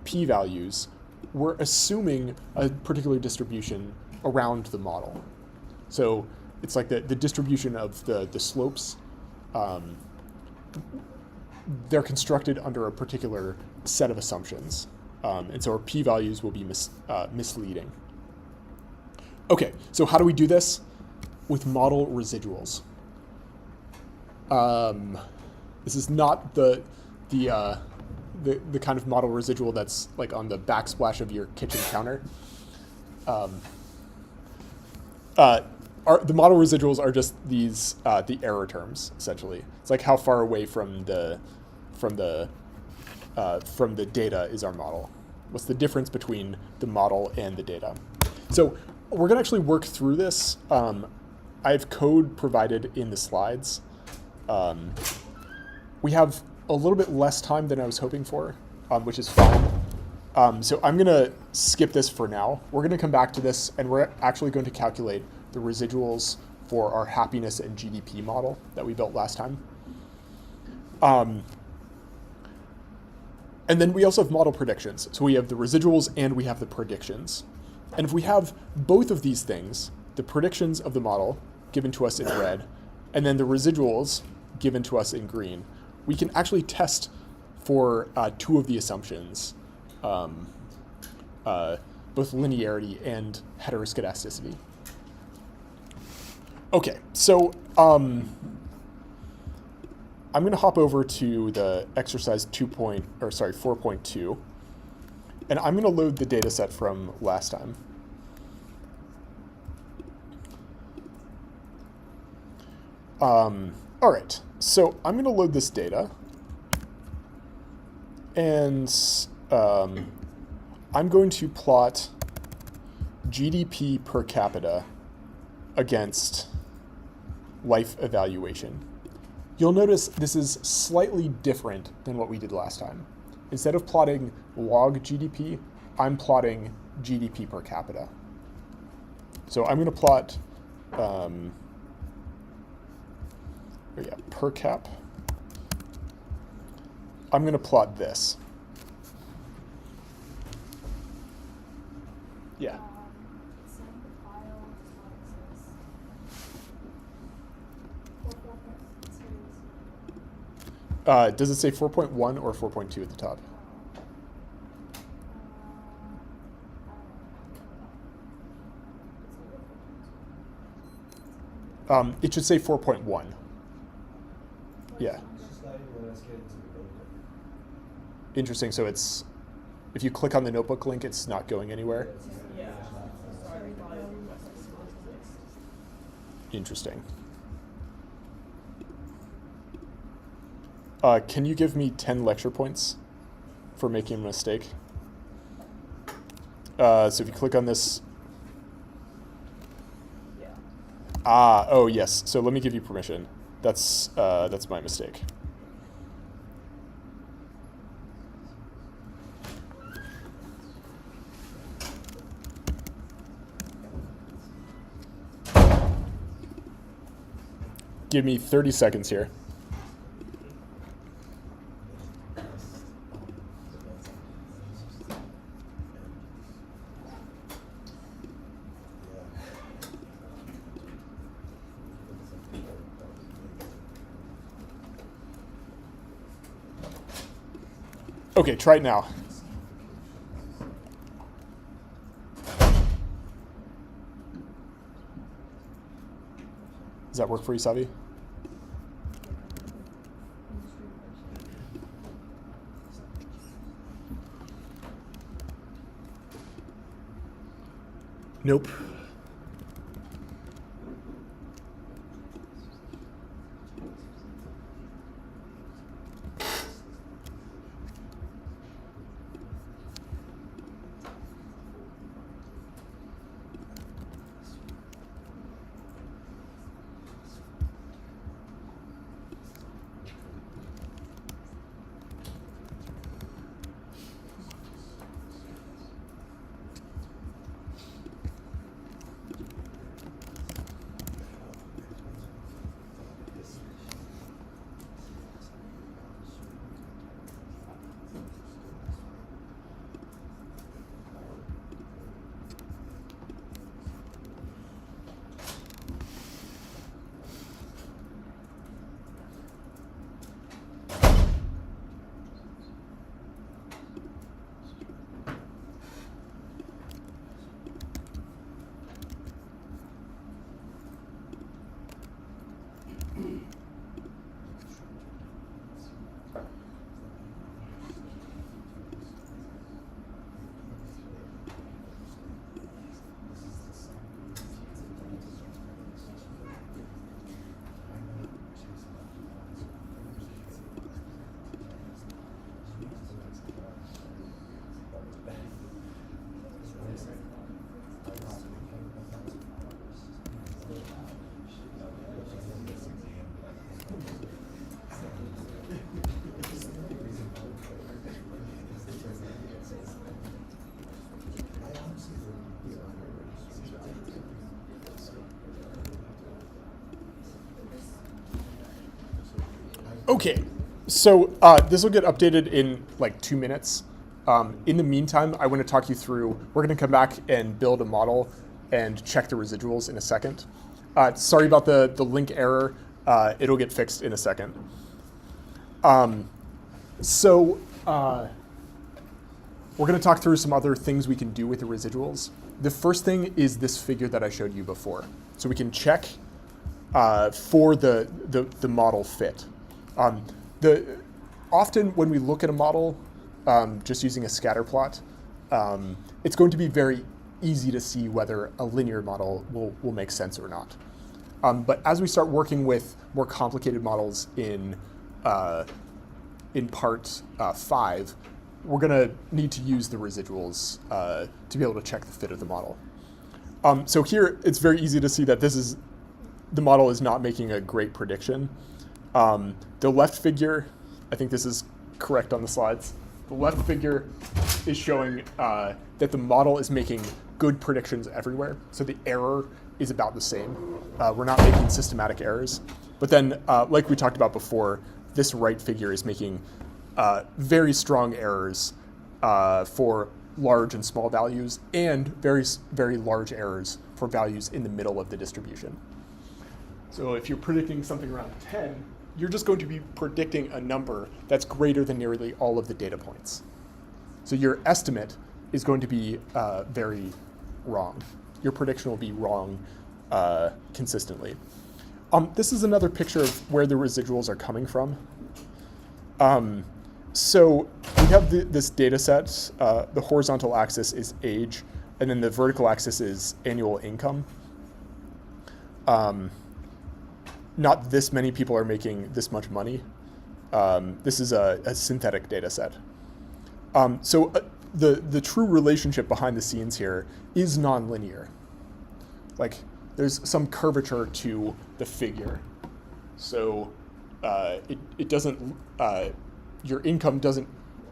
p-values, we're assuming a particular distribution around the model. So it's like the distribution of the slopes. They're constructed under a particular set of assumptions. And so our p-values will be misleading. Okay, so how do we do this? With model residuals. This is not the kind of model residual that's like on the backsplash of your kitchen counter. The model residuals are just these the error terms, essentially. It's like how far away from the data is our model. What's the difference between the model and the data? So we're going to actually work through this. I have code provided in the slides. We have a little bit less time than I was hoping for, which is fine. So I'm going to skip this for now. We're going to come back to this, and we're actually going to calculate the residuals for our happiness and GDP model that we built last time. And then we also have model predictions. So we have the residuals and we have the predictions. And if we have both of these things, the predictions of the model given to us in red, and then the residuals given to us in green, we can actually test for two of the assumptions, both linearity and heteroscedasticity. Okay, so I'm going to hop over to the exercise 4.2, and I'm going to load the data set from last time. All right, so I'm going to load this data, and I'm going to plot GDP per capita against life evaluation. You'll notice this is slightly different than what we did last time. Instead of plotting log GDP, I'm plotting GDP per capita. So I'm going to plot per cap. I'm going to plot this. Yeah. Does it say 4.1 or 4.2 at the top? It should say 4.1. Yeah. Interesting. So it's, if you click on the notebook link, it's not going anywhere. Interesting. Can you give me 10 lecture points for making a mistake? So if you click on this. Oh yes. So let me give you permission. That's my mistake. Give me 30 seconds here. Okay, try it now. Does that work for you, Savi? Nope. Okay, so this will get updated in like 2 minutes. In the meantime, I want to talk you through, we're going to come back and build a model and check the residuals in a second. Sorry about the link error. It'll get fixed in a second. So we're going to talk through some other things we can do with the residuals. The first thing is this figure that I showed you before. So we can check for the model fit. Often when we look at a model, just using a scatter plot, it's going to be very easy to see whether a linear model will make sense or not. But as we start working with more complicated models in part 5, we're going to need to use the residuals to be able to check the fit of the model. So here, it's very easy to see that the model is not making a great prediction. The left figure, I think this is correct on the slides. The left figure is showing that the model is making good predictions everywhere. So the error is about the same. We're not making systematic errors. But then, like we talked about before, this right figure is making very strong errors for large and small values, and very, very large errors for values in the middle of the distribution. So if you're predicting something around 10, you're just going to be predicting a number that's greater than nearly all of the data points. So your estimate is going to be very wrong. Your prediction will be wrong consistently. This is another picture of where the residuals are coming from. So we have this data set. The horizontal axis is age, and then the vertical axis is annual income. Not this many people are making this much money. This is a synthetic data set. So the true relationship behind the scenes here is nonlinear. Like, there's some curvature to the figure. So it doesn't, your income doesn't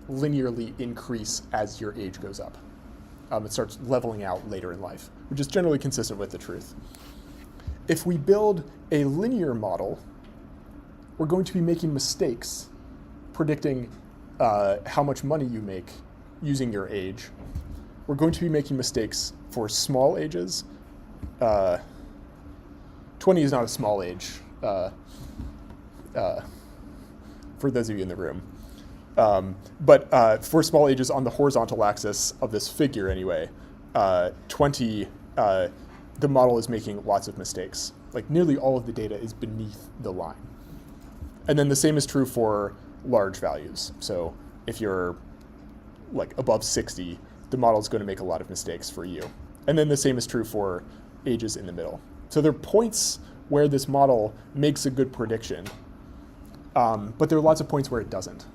linearly increase as your age goes up. It starts leveling out later in life, which is generally consistent with the truth. If we build a linear model, we're going to be making mistakes predicting how much money you make using your age. We're going to be making mistakes for small ages. 20 is not a small age, for those of you in the room. But for small ages on the horizontal axis of this figure anyway, 20, the model is making lots of mistakes. Like nearly all of the data is beneath the line. And then the same is true for large values. So if you're like above 60, the model is going to make a lot of mistakes for you. And then the same is true for ages in the middle. So there are points where this model makes a good prediction, but there are lots of points where it doesn't.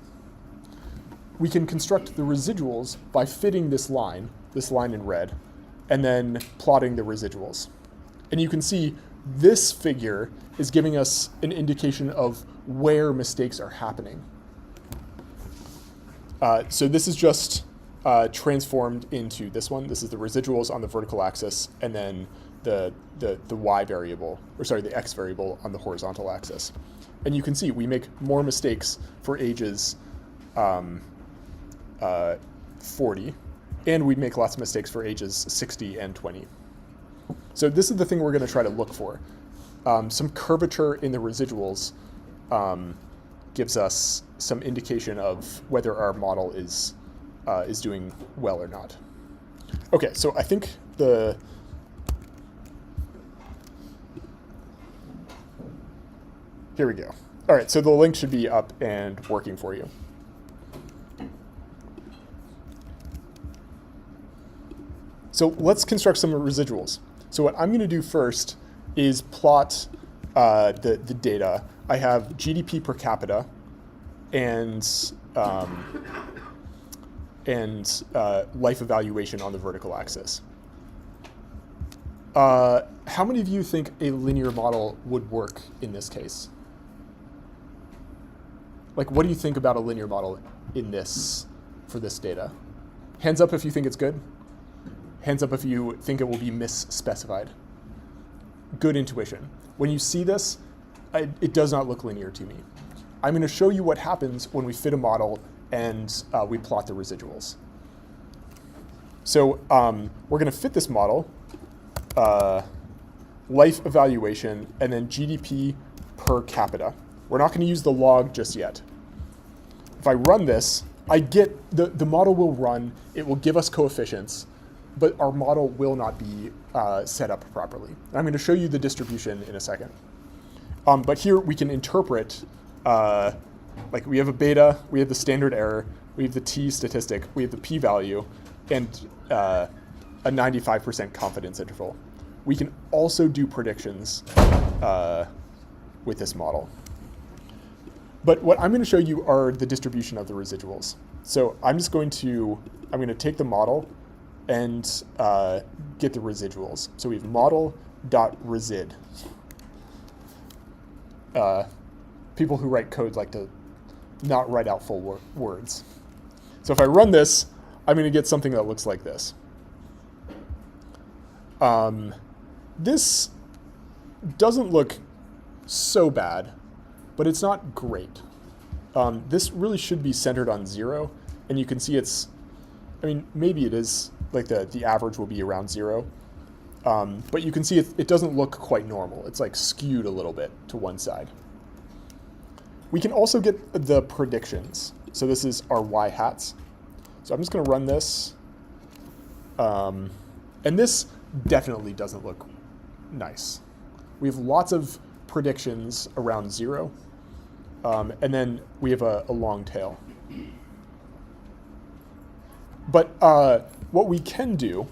We can construct the residuals by fitting this line in red, and then plotting the residuals. And you can see this figure is giving us an indication of where mistakes are happening. So this is just transformed into this one. This is the residuals on the vertical axis, and then the y variable, or sorry, the x variable on the horizontal axis. And you can see we make more mistakes for ages 40, and we make lots of mistakes for ages 60 and 20. So this is the thing we're going to try to look for. Some curvature in the residuals gives us some indication of whether our model is doing well or not. Okay, so I think here we go. All right, so the link should be up and working for you. So let's construct some residuals. So what I'm going to do first is plot the data. I have GDP per capita and life evaluation on the vertical axis. How many of you think a linear model would work in this case? Like, what do you think about a linear model in this, for this data? Hands up if you think it's good. Hands up if you think it will be misspecified. Good intuition. When you see this, it does not look linear to me. I'm going to show you what happens when we fit a model and we plot the residuals. So we're going to fit this model, life evaluation, and then GDP per capita. We're not going to use the log just yet. If I run this, I get the model will run. It will give us coefficients, but our model will not be set up properly. And I'm going to show you the distribution in a second. But here we can interpret, like we have a beta, we have the standard error, we have the t statistic, we have the p-value, and a 95% confidence interval. We can also do predictions with this model. But what I'm going to show you are the distribution of the residuals. So I'm going to take the model and get the residuals. So we have model.resid. People who write code like to not write out full words. So if I run this, I'm going to get something that looks like this. This doesn't look so bad, but it's not great. This really should be centered on 0, and you can see maybe it is, like the average will be around 0, but you can see it doesn't look quite normal. It's like skewed a little bit to one side. We can also get the predictions. So this is our y-hats. So I'm just going to run this. And this definitely doesn't look nice. We have lots of predictions around 0. And then we have a long tail. But what we can do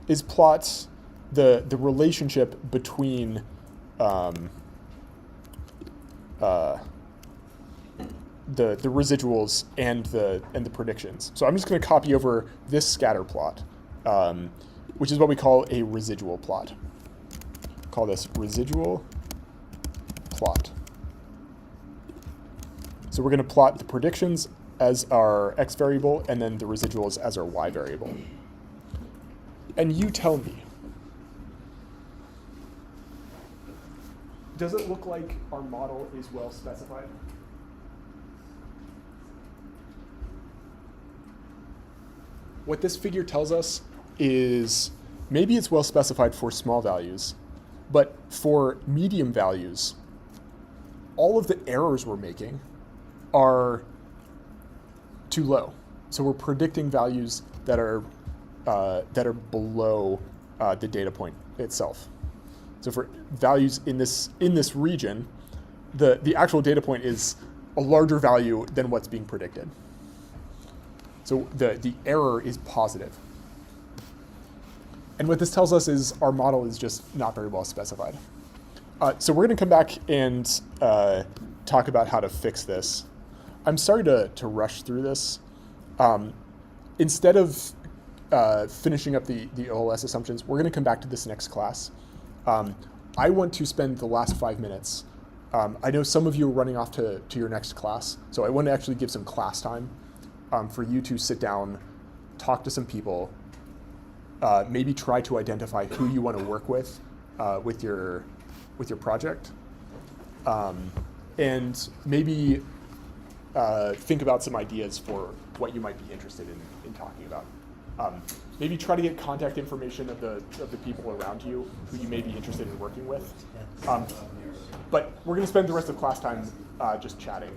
is plot the relationship between the residuals and the predictions. So I'm just going to copy over this scatter plot, which is what we call a residual plot. Call this residual plot. So we're going to plot the predictions as our x variable and then the residuals as our y variable. And you tell me, does it look like our model is well specified? What this figure tells us is maybe it's well specified for small values, but for medium values, all of the errors we're making are too low. So we're predicting values that are below the data point itself. So for values in this region, the actual data point is a larger value than what's being predicted. So the error is positive. And what this tells us is our model is just not very well specified. So we're going to come back and talk about how to fix this. I'm sorry to rush through this. Instead of finishing up the OLS assumptions, we're going to come back to this next class. I want to spend the last 5 minutes. I know some of you are running off to your next class, so I want to actually give some class time for you to sit down, talk to some people, maybe try to identify who you want to work with your project, and maybe think about some ideas for what you might be interested in talking about. Maybe try to get contact information of the people around you who you may be interested in working with. But we're going to spend the rest of class time just chatting.